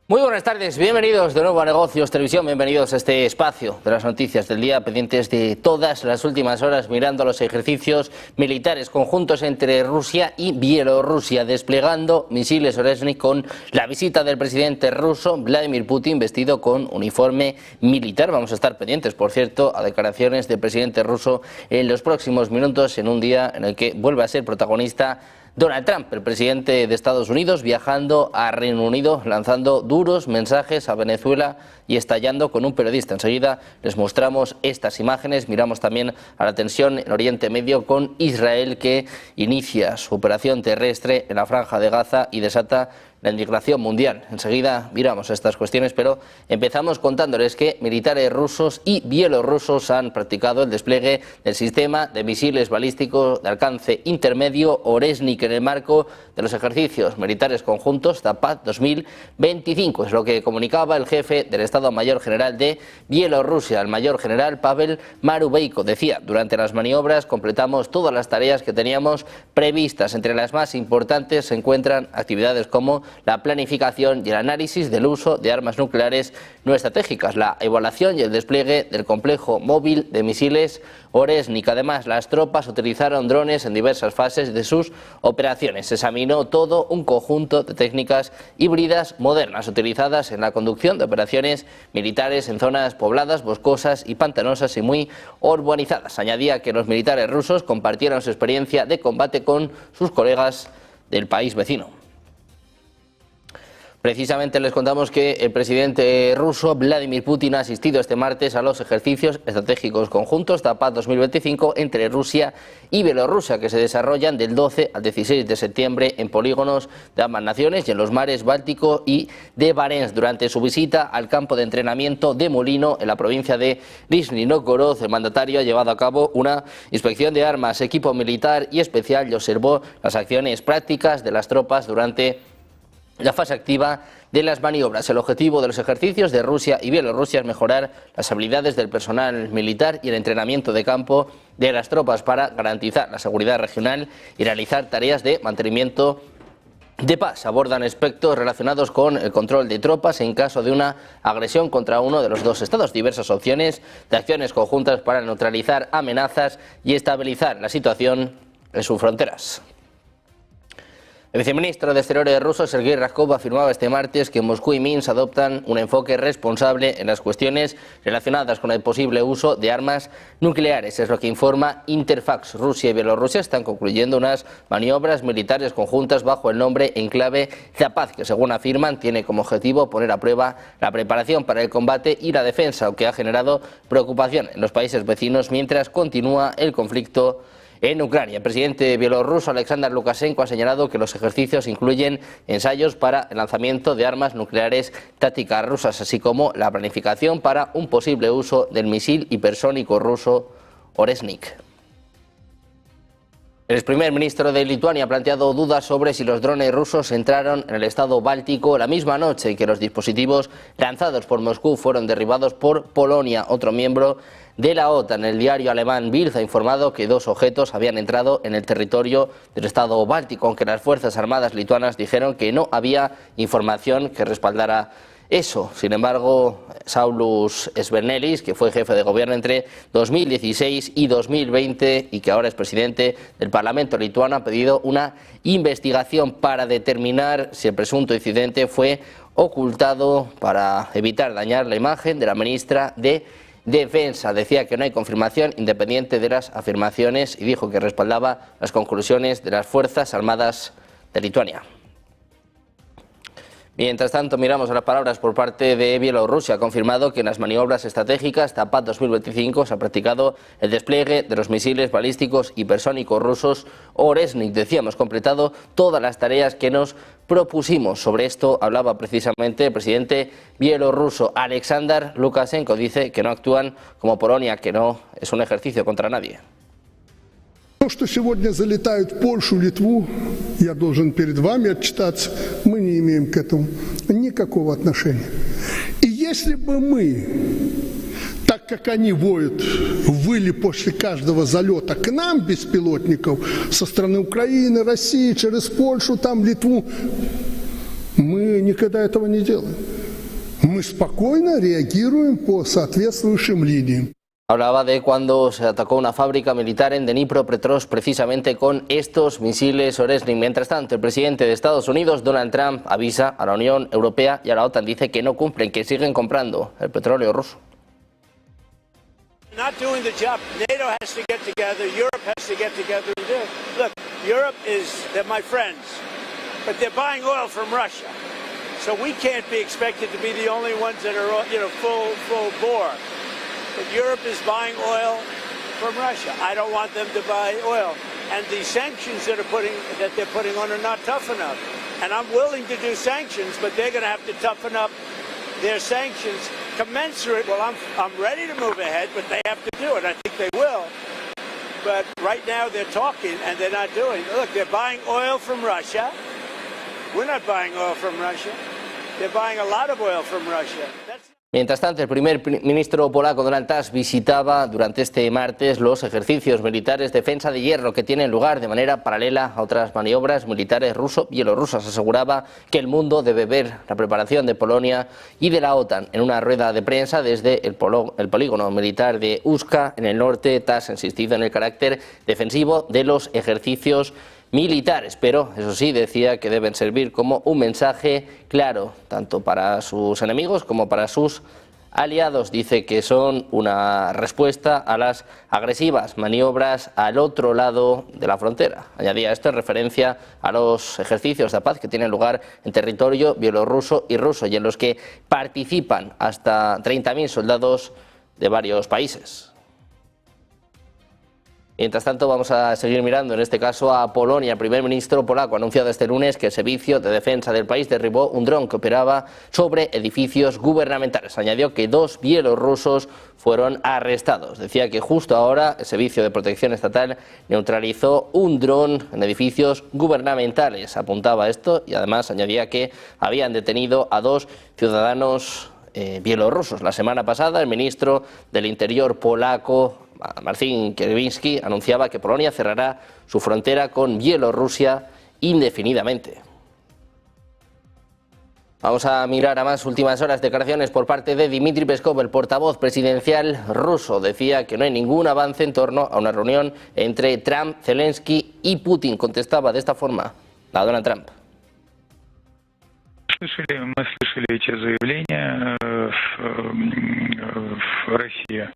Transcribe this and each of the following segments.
Muy buenas tardes, bienvenidos de nuevo a Negocios Televisión, bienvenidos a este espacio de las noticias del día, pendientes de todas las últimas horas, mirando los ejercicios militares conjuntos entre Rusia y Bielorrusia, desplegando misiles Oresnik con la visita del presidente ruso Vladimir Putin vestido con uniforme militar. Vamos a estar pendientes, por cierto, a declaraciones del presidente ruso en los próximos minutos, en un día en el que vuelve a ser protagonista Donald Trump, el presidente de Estados Unidos, viajando a Reino Unido, lanzando duros mensajes a Venezuela y estallando con un periodista. Enseguida les mostramos estas imágenes. Miramos también a la tensión en Oriente Medio con Israel, que inicia su operación terrestre en la Franja de Gaza y desata la indignación mundial. Enseguida miramos estas cuestiones, pero empezamos contándoles que militares rusos y bielorrusos han practicado el despliegue del sistema de misiles balísticos de alcance intermedio Oresnik en el marco de los ejercicios militares conjuntos Zapad 2025. Es lo que comunicaba el jefe del Estado Mayor General de Bielorrusia, el mayor general Pavel Marubeiko. Decía: durante las maniobras completamos todas las tareas que teníamos previstas. Entre las más importantes se encuentran actividades como la planificación y el análisis del uso de armas nucleares no estratégicas, la evaluación y el despliegue del complejo móvil de misiles Oresnik. Además, las tropas utilizaron drones en diversas fases de sus operaciones. Se examinó todo un conjunto de técnicas híbridas modernas utilizadas en la conducción de operaciones militares en zonas pobladas, boscosas y pantanosas y muy urbanizadas. Añadía que los militares rusos compartieron su experiencia de combate con sus colegas del país vecino. Precisamente les contamos que el presidente ruso Vladimir Putin ha asistido este martes a los ejercicios estratégicos conjuntos Zapad 2025 entre Rusia y Bielorrusia, que se desarrollan del 12 al 16 de septiembre en polígonos de ambas naciones y en los mares Báltico y de Barents. Durante su visita al campo de entrenamiento de Molino en la provincia de Nizhny Novgorod, el mandatario ha llevado a cabo una inspección de armas, equipo militar y especial y observó las acciones prácticas de las tropas durante la fase activa de las maniobras. El objetivo de los ejercicios de Rusia y Bielorrusia es mejorar las habilidades del personal militar y el entrenamiento de campo de las tropas para garantizar la seguridad regional y realizar tareas de mantenimiento de paz. Abordan aspectos relacionados con el control de tropas en caso de una agresión contra uno de los dos estados, diversas opciones de acciones conjuntas para neutralizar amenazas y estabilizar la situación en sus fronteras. El viceministro de Exteriores ruso, Sergei Ryabkov, afirmaba este martes que Moscú y Minsk adoptan un enfoque responsable en las cuestiones relacionadas con el posible uso de armas nucleares. Es lo que informa Interfax. Rusia y Bielorrusia están concluyendo unas maniobras militares conjuntas bajo el nombre Enclave Zapad, que según afirman tiene como objetivo poner a prueba la preparación para el combate y la defensa, aunque ha generado preocupación en los países vecinos mientras continúa el conflicto en Ucrania. El presidente bielorruso Alexander Lukashenko ha señalado que los ejercicios incluyen ensayos para el lanzamiento de armas nucleares tácticas rusas, así como la planificación para un posible uso del misil hipersónico ruso Oresnik. El ex primer ministro de Lituania ha planteado dudas sobre si los drones rusos entraron en el estado báltico la misma noche y que los dispositivos lanzados por Moscú fueron derribados por Polonia, otro miembro de la OTAN. El diario alemán Bild ha informado que dos objetos habían entrado en el territorio del estado báltico, aunque las Fuerzas Armadas lituanas dijeron que no había información que respaldara eso. Sin embargo, Saulius Skvernelis, que fue jefe de gobierno entre 2016 y 2020 y que ahora es presidente del Parlamento lituano, ha pedido una investigación para determinar si el presunto incidente fue ocultado para evitar dañar la imagen de la ministra de Defensa. Decía que no hay confirmación independiente de las afirmaciones y dijo que respaldaba las conclusiones de las Fuerzas Armadas de Lituania. Mientras tanto, miramos a las palabras por parte de Bielorrusia. Ha confirmado que en las maniobras estratégicas Zapad 2025 se ha practicado el despliegue de los misiles balísticos hipersónicos rusos Oresnik. Decíamos, completado todas las tareas que nos propusimos. Sobre esto hablaba precisamente el presidente bielorruso Alexander Lukashenko. Dice que no actúan como Polonia, que no es un ejercicio contra nadie. То, что сегодня залетают в Польшу, Литву, я должен перед вами отчитаться, мы не имеем к этому никакого отношения. И если бы мы, так как они воют, выли после каждого залета к нам беспилотников со стороны Украины, России, через Польшу, там Литву, мы никогда этого не делаем. Мы спокойно реагируем по соответствующим линиям. Hablaba de cuando se atacó una fábrica militar en Dnipropetrovsk precisamente con estos misiles Oresnik. Mientras tanto, el presidente de Estados Unidos, Donald Trump, avisa a la Unión Europea y a la OTAN, dice que no cumplen, que siguen comprando el petróleo ruso. Not doing the job. NATO has to get together. Europe has to get together and do it. Look, Europe they're my friends, but they're buying oil from Russia. So we can't be expected to be the only ones that are, full bore. But Europe is buying oil from Russia. I don't want them to buy oil. And the sanctions that they're putting on are not tough enough. And I'm willing to do sanctions, but they're going to have to toughen up their sanctions commensurate. Well, I'm ready to move ahead, but they have to do it. I think they will. But right now they're talking and they're not doing. Look, they're buying oil from Russia. We're not buying oil from Russia. They're buying a lot of oil from Russia. Mientras tanto, el primer ministro polaco Donald Tusk visitaba durante este martes los ejercicios militares Defensa de Hierro que tienen lugar de manera paralela a otras maniobras militares ruso-bielorrusas. Aseguraba que el mundo debe ver la preparación de Polonia y de la OTAN. En una rueda de prensa desde el polígono militar de Uska, en el norte, Tusk ha insistido en el carácter defensivo de los ejercicios militares, pero eso sí, decía que deben servir como un mensaje claro, tanto para sus enemigos como para sus aliados. Dice que son una respuesta a las agresivas maniobras al otro lado de la frontera. Añadía esto en referencia a los ejercicios de paz que tienen lugar en territorio bielorruso y ruso y en los que participan hasta 30.000 soldados de varios países. Mientras tanto, vamos a seguir mirando en este caso a Polonia. El primer ministro polaco ha anunciado este lunes que el servicio de defensa del país derribó un dron que operaba sobre edificios gubernamentales. Añadió que 2 bielorrusos fueron arrestados. Decía que justo ahora el Servicio de Protección Estatal neutralizó un dron en edificios gubernamentales. Apuntaba esto y además añadía que habían detenido a 2 ciudadanos bielorrusos. La semana pasada, el ministro del Interior polaco, Marcin Kierwiński, anunciaba que Polonia cerrará su frontera con Bielorrusia indefinidamente. Vamos a mirar a más últimas horas. Declaraciones por parte de Dmitry Peskov, el portavoz presidencial ruso. Decía que no hay ningún avance en torno a una reunión entre Trump, Zelensky y Putin. Contestaba de esta forma a Donald Trump. Мы слышали эти заявления. Россия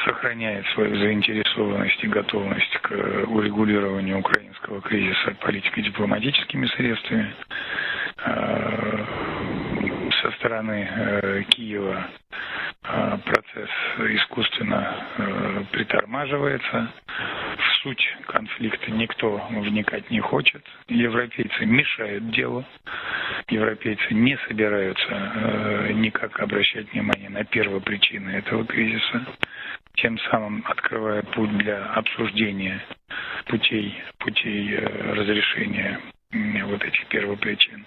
сохраняет свою заинтересованность и готовность к урегулированию украинского кризиса политико-дипломатическими средствами. Со стороны Киева процесс искусственно притормаживается. В суть конфликта никто вникать не хочет. Европейцы мешают делу. Европейцы не собираются никак обращать внимание на первопричины этого кризиса, тем самым открывая путь для обсуждения путей разрешения вот этих первопричин.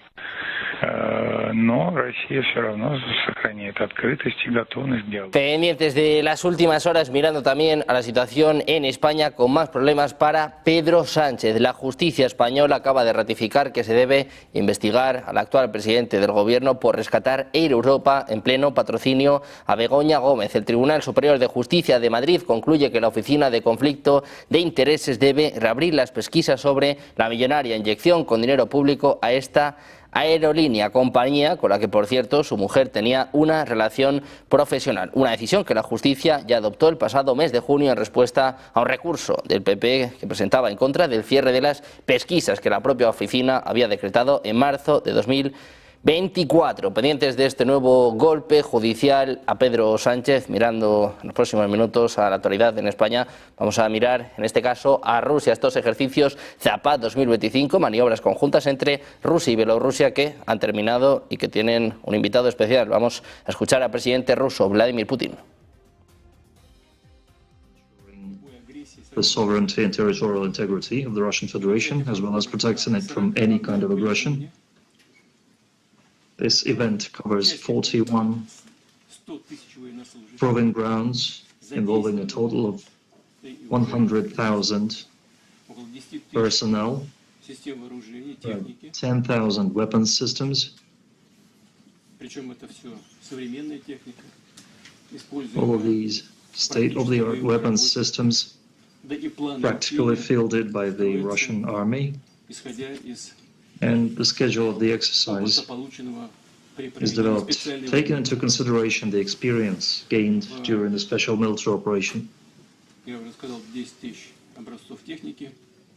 Но Россия все равно сохраняет открытость y готовность к диалогу. Pendientes de las últimas horas, mirando también a la situación en España con más problemas para Pedro Sánchez. La justicia española acaba de ratificar que se debe investigar al actual presidente del gobierno por rescatar Air Europa en pleno patrocinio a Begoña Gómez. El Tribunal Superior de Justicia de Madrid concluye que la Oficina de Conflicto de Intereses debe reabrir las pesquisas sobre la millonaria inyección con dinero público a esta aerolínea, compañía con la que, por cierto, su mujer tenía una relación profesional. Una decisión que la justicia ya adoptó el pasado mes de junio en respuesta a un recurso del PP que presentaba en contra del cierre de las pesquisas que la propia oficina había decretado en marzo de 2024. Pendientes de este nuevo golpe judicial a Pedro Sánchez, mirando en los próximos minutos a la actualidad en España, vamos a mirar en este caso a Rusia, estos ejercicios Zapad 2025, maniobras conjuntas entre Rusia y Bielorrusia que han terminado y que tienen un invitado especial. Vamos a escuchar al presidente ruso, Vladimir Putin. The sovereignty and territorial integrity of the Russian Federation, as well as protecting it from any kind of aggression. This event covers 41 proving grounds involving a total of 100,000 personnel, 10,000 weapons systems, Причем это все современная техника, All of these state-of-the-art weapons systems practically fielded by the Russian army, исходя из and the schedule of the exercise опыта, полученного при is проведении developed, специальной taking военной into consideration the experience gained during the special military operation. Я уже сказал, 10 тысяч образцов техники,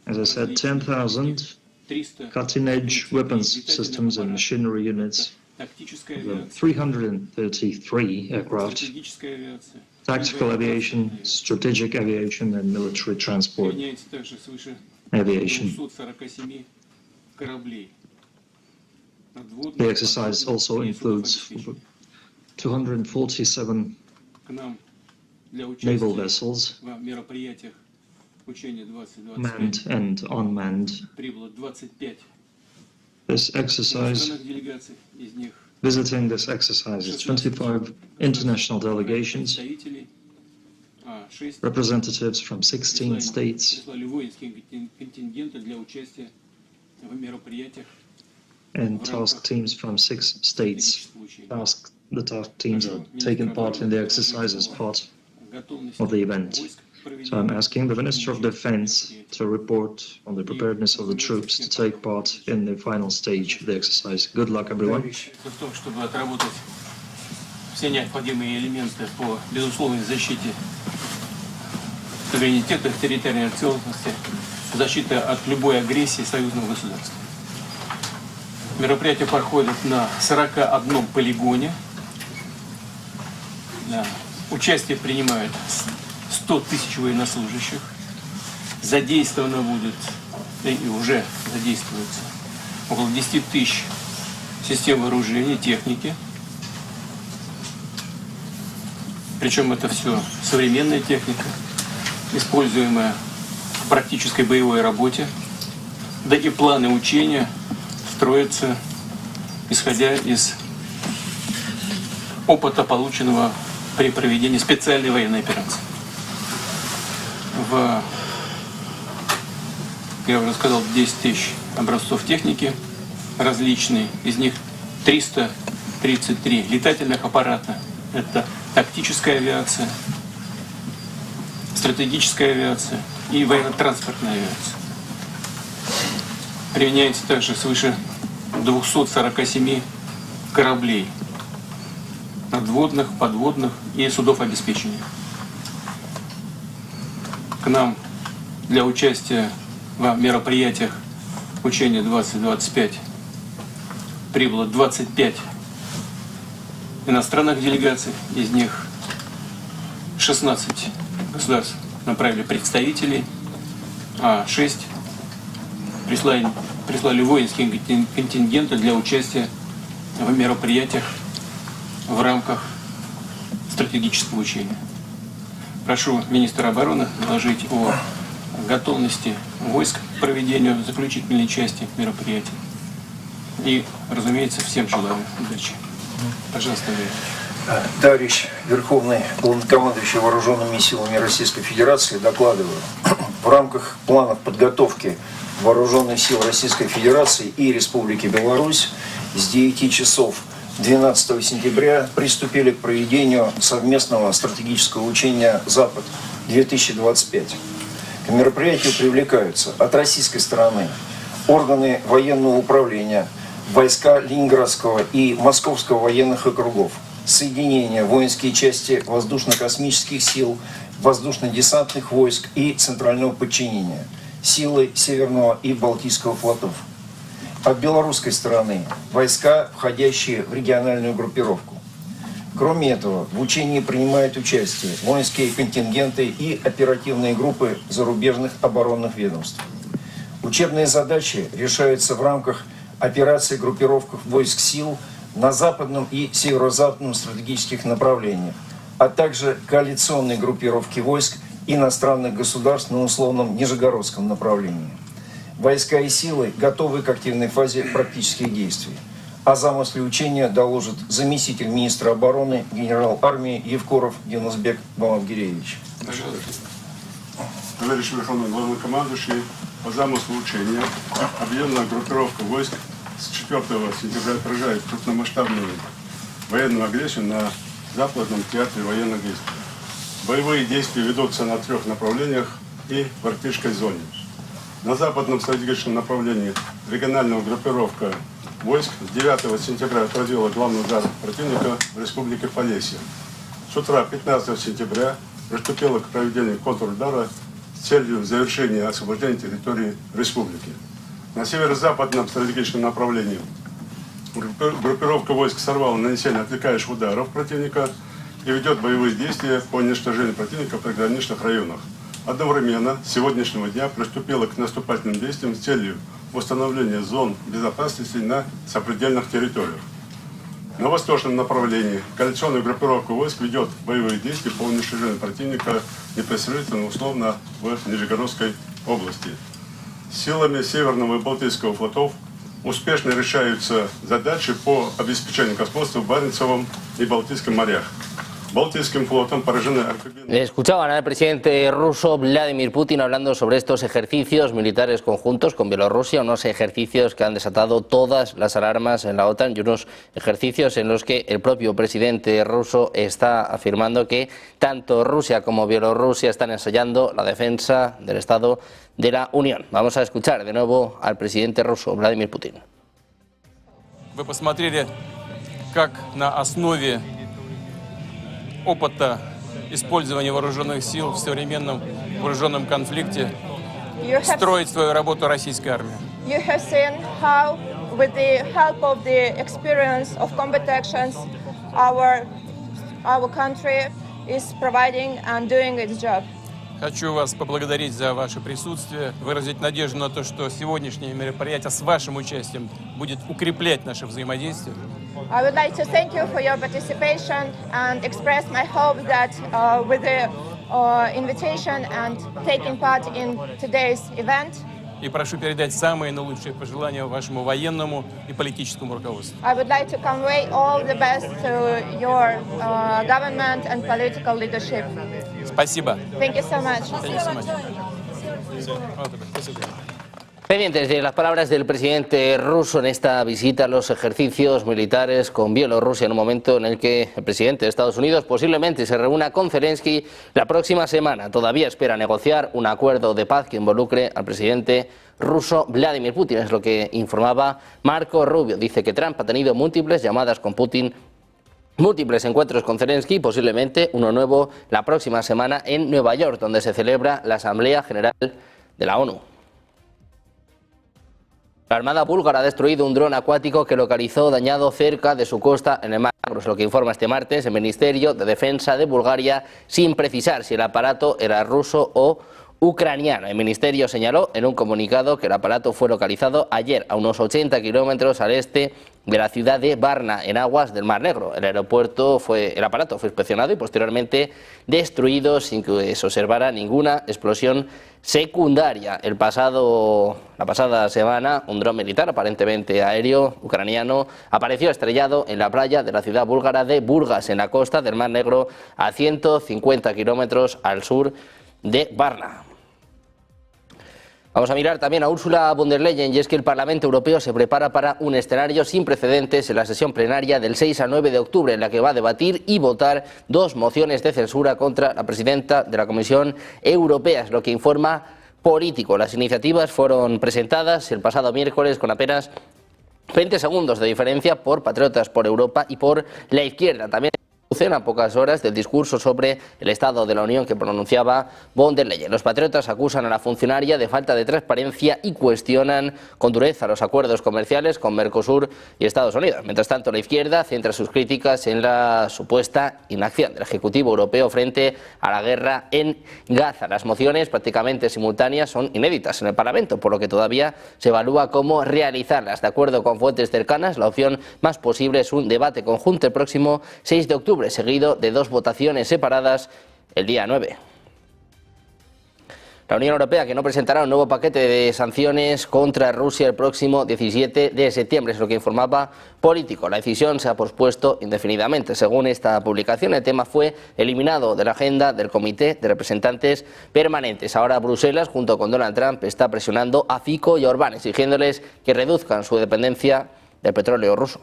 As I said, 10,000 300 cutting-edge weapons systems and machinery units, тактическая авиация, 333 aircraft, стратегическая авиация. tactical aviation, strategic aviation, and military transport Применяется также свыше aviation. 247 кораблей. Надводных, The exercise подводных also и includes судообеспечения. 247 К нам для naval участия vessels, в мероприятиях учения 2025 manned and unmanned. прибыло 25 This exercise, иностранных делегаций, из них visiting this exercise is 25 international delegations, представителей, 6 representatives from 16 states, прислали воинские контингенты для участия в мероприятиях and task teams from 6 states. стратегического учения. The task teams are taking part in the exercise as part Готовность of the event. войск к So I'm проведению asking the Minister of Defense to report on the preparedness of the troops to take part in the final stage of the exercise. Good luck, everyone. в том, чтобы отработать все необходимые элементы по безусловной защите суверенитета, территориальной целостности, защиты от любой агрессии союзного государства. Мероприятие проходит на 41 полигоне. Участие принимают 100 тысяч военнослужащих. Задействовано будет, и уже задействуется, около 10 тысяч систем вооружения, техники. Причем это все современная техника, используемая в практической боевой работе. Да и планы учения строятся, исходя из опыта, полученного при проведении специальной военной операции. Я уже сказал, 10 тысяч образцов техники различные, из них 333 летательных аппарата. Это тактическая авиация, стратегическая авиация и военно-транспортная авиация. Применяется также свыше 247 кораблей, надводных, подводных и судов обеспечения. К нам для участия в мероприятиях учения 2025 прибыло 25 иностранных делегаций, из них 16 государств направили представителей, а 6 прислали воинские контингенты для участия в мероприятиях в рамках стратегического учения. Прошу министра обороны доложить о готовности войск к проведению заключительной части мероприятия. И, разумеется, всем желаю удачи. Пожалуйста, Андрей. Товарищ Верховный Главнокомандующий Вооруженными силами Российской Федерации, докладываю. В рамках планов подготовки Вооруженных сил Российской Федерации и Республики Беларусь с 9 часов 12 сентября приступили к проведению совместного стратегического учения «Запад-2025». К мероприятию привлекаются от российской стороны органы военного управления, войска Ленинградского и Московского военных округов, соединения, воинские части воздушно-космических сил, воздушно-десантных войск и центрального подчинения, силы Северного и Балтийского флотов. От белорусской стороны войска, входящие в региональную группировку. Кроме этого, в учении принимают участие воинские контингенты и оперативные группы зарубежных оборонных ведомств. Учебные задачи решаются в рамках операций группировок войск сил на западном и северо-западном стратегических направлениях, а также коалиционной группировки войск иностранных государств на условном Нижегородском направлении. Войска и силы готовы к активной фазе практических действий. О замысле учения доложит заместитель министра обороны, генерал армии Евкуров Юнусбек Бамавгиреевич. Товарищ Верховный Главнокомандующий, по замыслу учения объединенная группировка войск с 4 сентября отражает крупномасштабную военную агрессию на западном театре военных действий. Боевые действия ведутся на 3 направлениях и в арктической зоне. На западном стратегическом направлении региональная группировка войск 9 сентября отразила главный удар противника в республике Полесье. С утра 15 сентября приступила к проведению контрудара с целью завершения освобождения территории республики. На северо-западном стратегическом направлении группировка войск сорвала нанесение отвлекающих ударов противника и ведет боевые действия по уничтожению противника в приграничных районах. Одновременно с сегодняшнего дня приступила к наступательным действиям с целью установления зон безопасности на сопредельных территориях. На восточном направлении коалиционная группировка войск ведет боевые действия по уничтожению противника непосредственно условно в Нижегородской области. Силами Северного и Балтийского флотов успешно решаются задачи по обеспечению господства в Баренцевом и Балтийском морях. Балтийским флотом поражены амфибийные... Escuchaban al presidente ruso Vladimir Putin hablando sobre estos ejercicios militares conjuntos con Bielorrusia, unos ejercicios que han desatado todas las alarmas en la OTAN y unos ejercicios en los que el propio presidente ruso está afirmando que tanto Rusia como Bielorrusia están ensayando la defensa del Estado de la Unión. Vamos a escuchar de nuevo al presidente ruso Vladimir Putin. Вы посмотрели, как на основе опыта использования вооруженных сил в современном вооруженном конфликте строить свою работу российская армия. You have seen how, with the help of the experience of combat actions, our country is providing and doing its job. Хочу вас поблагодарить за ваше присутствие, выразить надежду на то, что сегодняшнее мероприятие с вашим участием будет укреплять наше взаимодействие. I would like to thank you for your participation and express my hope that with the invitation and taking part in today's event, И прошу передать самые наилучшие пожелания вашему военному и политическому руководству. I would like to convey all the best to your government and political leadership. Спасибо. Thank you so much. Thank you so much. Спасибо. Pendientes de las palabras del presidente ruso en esta visita a los ejercicios militares con Bielorrusia, en un momento en el que el presidente de Estados Unidos posiblemente se reúna con Zelensky la próxima semana. Todavía espera negociar un acuerdo de paz que involucre al presidente ruso Vladimir Putin, es lo que informaba Marco Rubio. Dice que Trump ha tenido múltiples llamadas con Putin, múltiples encuentros con Zelensky y posiblemente uno nuevo la próxima semana en Nueva York, donde se celebra la Asamblea General de la ONU. La Armada búlgara ha destruido un dron acuático que localizó dañado cerca de su costa en el Mar Negro, es lo que informa este martes el Ministerio de Defensa de Bulgaria, sin precisar si el aparato era ruso o ucraniano. El ministerio señaló en un comunicado que el aparato fue localizado ayer a unos 80 kilómetros al este de la ciudad de Varna, en aguas del Mar Negro. El aparato fue inspeccionado y posteriormente destruido sin que se observara ninguna explosión secundaria. La pasada semana, un dron militar aparentemente aéreo ucraniano apareció estrellado en la playa de la ciudad búlgara de Burgas, en la costa del Mar Negro, a 150 kilómetros al sur de Varna. Vamos a mirar también a Ursula von der Leyen, y es que el Parlamento Europeo se prepara para un escenario sin precedentes en la sesión plenaria del 6 al 9 de octubre, en la que va a debatir y votar 2 mociones de censura contra la presidenta de la Comisión Europea, es lo que informa Político. Las iniciativas fueron presentadas el pasado miércoles con apenas 20 segundos de diferencia por Patriotas por Europa y por la izquierda. También a pocas horas del discurso sobre el Estado de la Unión que pronunciaba von der Leyen. Los patriotas acusan a la funcionaria de falta de transparencia y cuestionan con dureza los acuerdos comerciales con Mercosur y Estados Unidos. Mientras tanto, la izquierda centra sus críticas en la supuesta inacción del Ejecutivo Europeo frente a la guerra en Gaza. Las mociones prácticamente simultáneas son inéditas en el Parlamento, por lo que todavía se evalúa cómo realizarlas. De acuerdo con fuentes cercanas, la opción más posible es un debate conjunto el próximo 6 de octubre, seguido de 2 votaciones separadas el día 9. La Unión Europea, que no presentará un nuevo paquete de sanciones contra Rusia el próximo 17 de septiembre, es lo que informaba Político. La decisión se ha pospuesto indefinidamente. Según esta publicación, el tema fue eliminado de la agenda del Comité de Representantes Permanentes. Ahora Bruselas, junto con Donald Trump, está presionando a Fico y a Orbán, exigiéndoles que reduzcan su dependencia del petróleo ruso.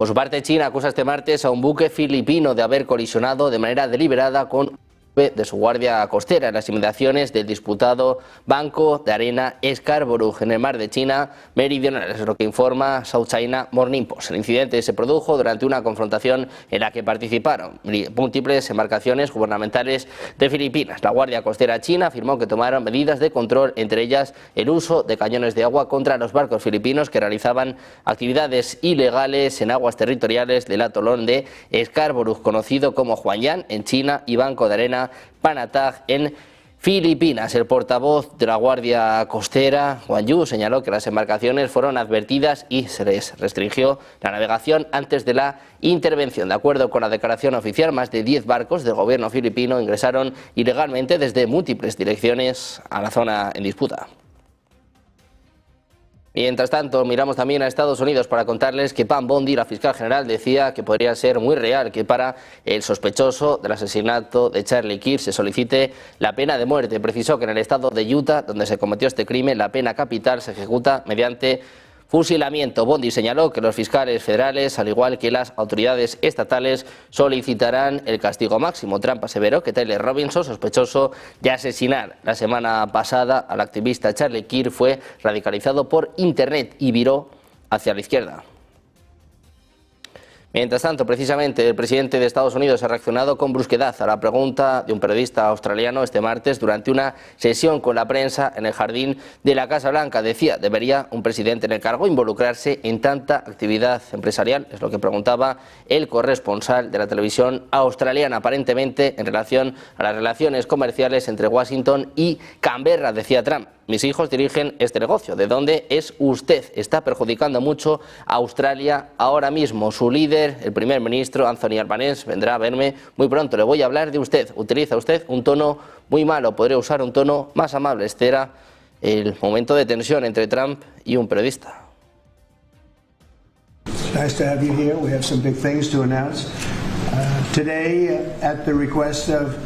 Por su parte, China acusa este martes a un buque filipino de haber colisionado de manera deliberada con de su guardia costera en las inmediaciones del disputado Banco de Arena Scarborough en el mar de China Meridional, es lo que informa South China Morning Post. El incidente se produjo durante una confrontación en la que participaron múltiples embarcaciones gubernamentales de Filipinas. La guardia costera china afirmó que tomaron medidas de control, entre ellas el uso de cañones de agua contra los barcos filipinos que realizaban actividades ilegales en aguas territoriales del atolón de Scarborough, conocido como Hualien en China, y Banco de Arena Panatag en Filipinas. El portavoz de la Guardia Costera, Wang Yu, señaló que las embarcaciones fueron advertidas y se les restringió la navegación antes de la intervención. De acuerdo con la declaración oficial, más de 10 barcos del gobierno filipino ingresaron ilegalmente desde múltiples direcciones a la zona en disputa. Mientras tanto, miramos también a Estados Unidos para contarles que Pam Bondi, la fiscal general, decía que podría ser muy real que para el sospechoso del asesinato de Charlie Kirk se solicite la pena de muerte. Precisó que en el estado de Utah, donde se cometió este crimen, la pena capital se ejecuta mediante fusilamiento. Bondi señaló que los fiscales federales, al igual que las autoridades estatales, solicitarán el castigo máximo. Trump aseveró que Tyler Robinson, sospechoso de asesinar la semana pasada al activista Charlie Kirk, fue radicalizado por internet y viró hacia la izquierda. Mientras tanto, precisamente, el presidente de Estados Unidos ha reaccionado con brusquedad a la pregunta de un periodista australiano este martes durante una sesión con la prensa en el jardín de la Casa Blanca. Decía, ¿debería un presidente en el cargo involucrarse en tanta actividad empresarial? Es lo que preguntaba el corresponsal de la televisión australiana, aparentemente en relación a las relaciones comerciales entre Washington y Canberra. Decía Trump: mis hijos dirigen este negocio. ¿De dónde es usted? Está perjudicando mucho a Australia ahora mismo. Su líder, el primer ministro Anthony Albanese, vendrá a verme muy pronto. Le voy a hablar de usted. Utiliza usted un tono muy malo. Podría usar un tono más amable. Este era el momento de tensión entre Trump y un periodista. Nice to have you here. We have some big things to announce. Today, at the request of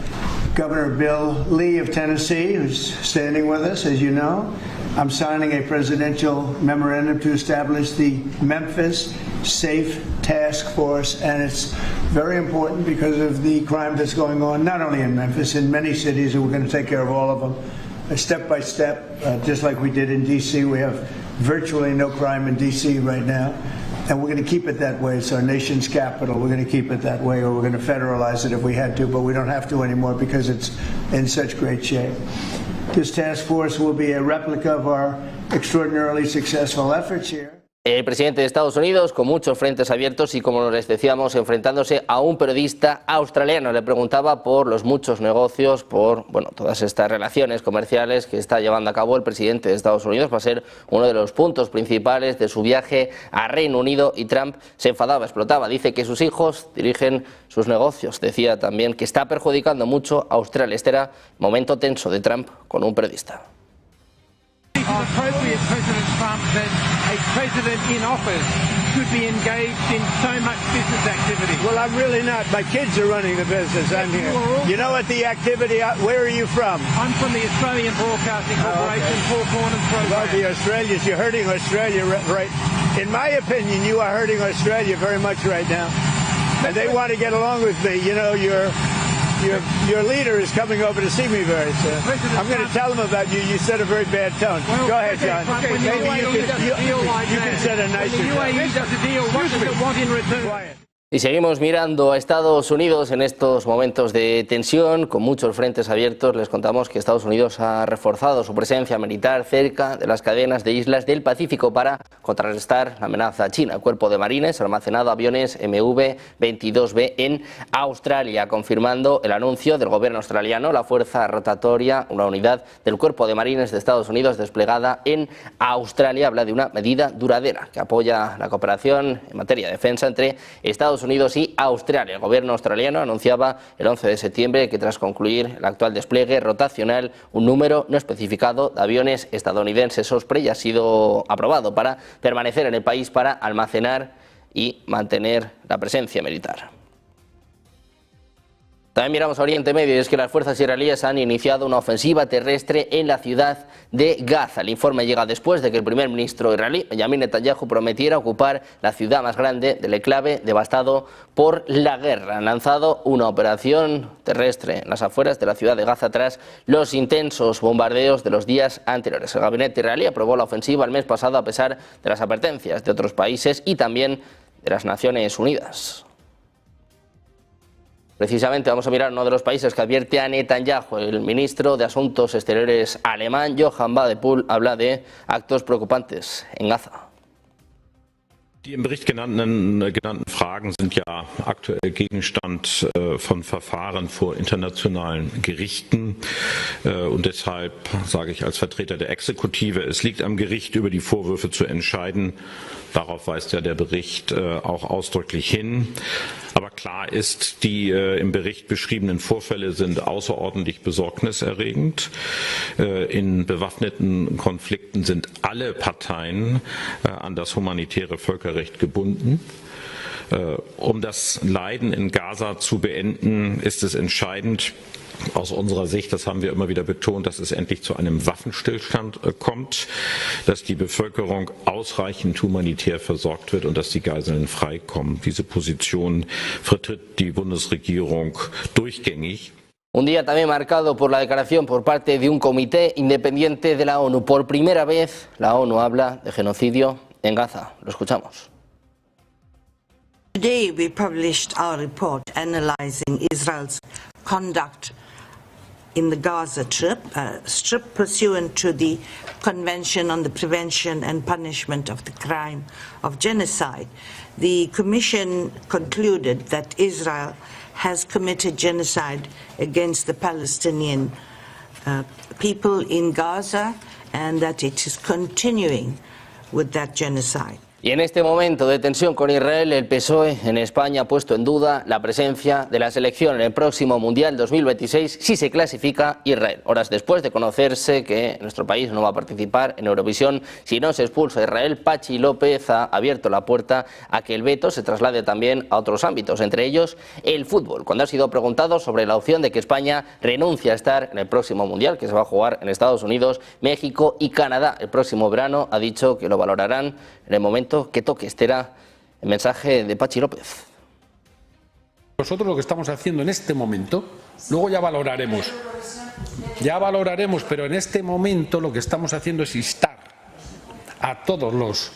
Governor Bill Lee of Tennessee, who's standing with us, as you know, I'm signing a presidential memorandum to establish the Memphis Safe Task Force, and it's very important because of the crime that's going on, not only in Memphis, in many cities, and we're going to take care of all of them, step by step, just like we did in D.C. We have virtually no crime in D.C. right now. And we're going to keep it that way. It's our nation's capital. We're going to keep it that way, or we're going to federalize it if we had to, but we don't have to anymore because it's in such great shape. This task force will be a replica of our extraordinarily successful efforts here. El presidente de Estados Unidos con muchos frentes abiertos y, como les decíamos, enfrentándose a un periodista australiano. Le preguntaba por los muchos negocios, por todas estas relaciones comerciales que está llevando a cabo el presidente de Estados Unidos. Va a ser uno de los puntos principales de su viaje a Reino Unido, y Trump se enfadaba, explotaba. Dice que sus hijos dirigen sus negocios. Decía también que está perjudicando mucho a Australia. Este era el momento tenso de Trump con un periodista. Appropriate President Trump that a president in office should be engaged in so much business activity. Well, I'm really not. My kids are running the business. I'm here. You know what the activity, where are you from? I'm from the Australian Broadcasting Corporation, Four Corners program. Well, the Australians, you're hurting Australia right. In my opinion, you are hurting Australia very much right now. And they want to get along with me. You know, your leader is coming over to see me very soon. I'm going to tell him about you. You set a very bad tone. Well, go ahead, John. Maybe you can set a nicer tone. The UAE does a deal. What does it want in return? Quiet. Y seguimos mirando a Estados Unidos en estos momentos de tensión, con muchos frentes abiertos. Les contamos que Estados Unidos ha reforzado su presencia militar cerca de las cadenas de islas del Pacífico para contrarrestar la amenaza china. El Cuerpo de Marines ha almacenado aviones MV-22B en Australia, confirmando el anuncio del gobierno australiano. La fuerza rotatoria, una unidad del Cuerpo de Marines de Estados Unidos desplegada en Australia, habla de una medida duradera que apoya la cooperación en materia de defensa entre Estados Unidos y Australia. El gobierno australiano anunciaba el 11 de septiembre que, tras concluir el actual despliegue rotacional, un número no especificado de aviones estadounidenses Osprey ha sido aprobado para permanecer en el país para almacenar y mantener la presencia militar. También miramos a Oriente Medio y es que las fuerzas israelíes han iniciado una ofensiva terrestre en la ciudad de Gaza. El informe llega después de que el primer ministro israelí, Benjamin Netanyahu, prometiera ocupar la ciudad más grande del enclave devastado por la guerra. Han lanzado una operación terrestre en las afueras de la ciudad de Gaza tras los intensos bombardeos de los días anteriores. El gabinete israelí aprobó la ofensiva el mes pasado a pesar de las advertencias de otros países y también de las Naciones Unidas. Precisamente vamos a mirar uno de los países que advierte a Netanyahu. El ministro de Asuntos Exteriores alemán, Johann Wadephul, habla de actos preocupantes en Gaza. Die im Bericht genannten Fragen sind ja aktuell Gegenstand von Verfahren vor internationalen Gerichten. Und deshalb sage ich als Vertreter der Exekutive, es liegt am Gericht, über die Vorwürfe zu entscheiden. Darauf weist ja der Bericht auch ausdrücklich hin. Aber klar ist, die im Bericht beschriebenen Vorfälle sind außerordentlich besorgniserregend. In bewaffneten Konflikten sind alle Parteien an das humanitäre Völkerrecht gebunden. Um das Leiden in Gaza zu beenden, ist es entscheidend, aus unserer Sicht, das haben wir immer wieder betont, dass es endlich zu einem Waffenstillstand kommt, dass die Bevölkerung ausreichend humanitär versorgt wird und dass die Geiseln freikommen. Diese Position vertritt die Bundesregierung durchgängig. Un día también marcado por la declaración por parte de un comité independiente de la ONU. Por primera vez, la ONU habla de genocidio en Gaza. Lo escuchamos. Today we published our report analyzing Israel's conduct in the Gaza Strip pursuant to the Convention on the Prevention and Punishment of the Crime of Genocide. The Commission concluded that Israel has committed genocide against the Palestinian people in Gaza and that it is continuing with that genocide. Y en este momento de tensión con Israel, el PSOE en España ha puesto en duda la presencia de la selección en el próximo Mundial 2026 si se clasifica Israel. Horas después de conocerse que nuestro país no va a participar en Eurovisión si no se expulsa a Israel, Patxi López ha abierto la puerta a que el veto se traslade también a otros ámbitos, entre ellos el fútbol. Cuando ha sido preguntado sobre la opción de que España renuncie a estar en el próximo Mundial, que se va a jugar en Estados Unidos, México y Canadá el próximo verano, ha dicho que lo valorarán en el momento que toque. Este era el mensaje de Patxi López. Nosotros lo que estamos haciendo en este momento, luego ya valoraremos, pero en este momento lo que estamos haciendo es instar a todos los...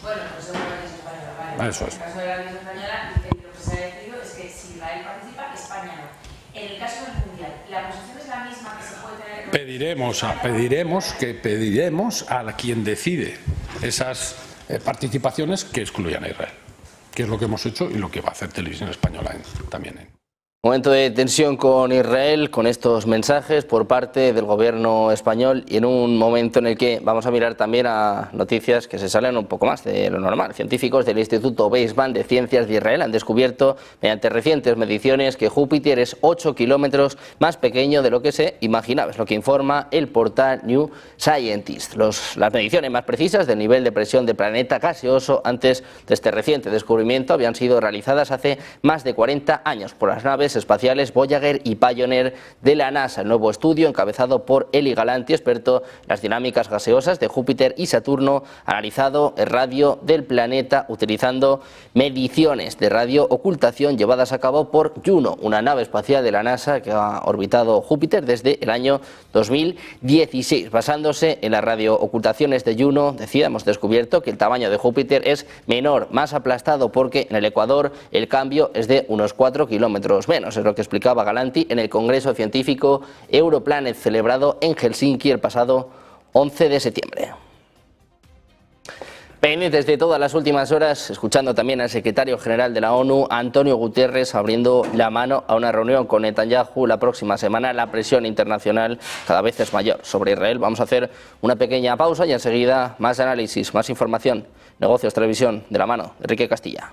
Eso es. Pediremos a quien decide esas participaciones que excluyan a Israel, que es lo que hemos hecho y lo que va a hacer Televisión Española también. Momento de tensión con Israel, con estos mensajes por parte del gobierno español y en un momento en el que vamos a mirar también a noticias que se salen un poco más de lo normal. Científicos del Instituto Weizmann de Ciencias de Israel han descubierto mediante recientes mediciones que Júpiter es 8 kilómetros más pequeño de lo que se imaginaba. Es lo que informa el portal New Scientist. Las mediciones más precisas del nivel de presión del planeta gaseoso antes de este reciente descubrimiento habían sido realizadas hace más de 40 años por las naves espaciales Voyager y Pioneer de la NASA. El nuevo estudio, encabezado por Eli Galanti, experto en las dinámicas gaseosas de Júpiter y Saturno, ha analizado el radio del planeta utilizando mediciones de radio-ocultación llevadas a cabo por Juno, una nave espacial de la NASA que ha orbitado Júpiter desde el año 2016. Basándose en las radio-ocultaciones de Juno, hemos descubierto que el tamaño de Júpiter es menor, más aplastado, porque en el ecuador el cambio es de unos 4 kilómetros menos. Es lo que explicaba Galanti en el Congreso Científico Europlanet celebrado en Helsinki el pasado 11 de septiembre. Pendientes de todas las últimas horas, escuchando también al secretario general de la ONU, Antonio Guterres, abriendo la mano a una reunión con Netanyahu la próxima semana. La presión internacional cada vez es mayor sobre Israel. Vamos a hacer una pequeña pausa y enseguida más análisis, más información. Negocios Televisión, de la mano de Enrique Castilla.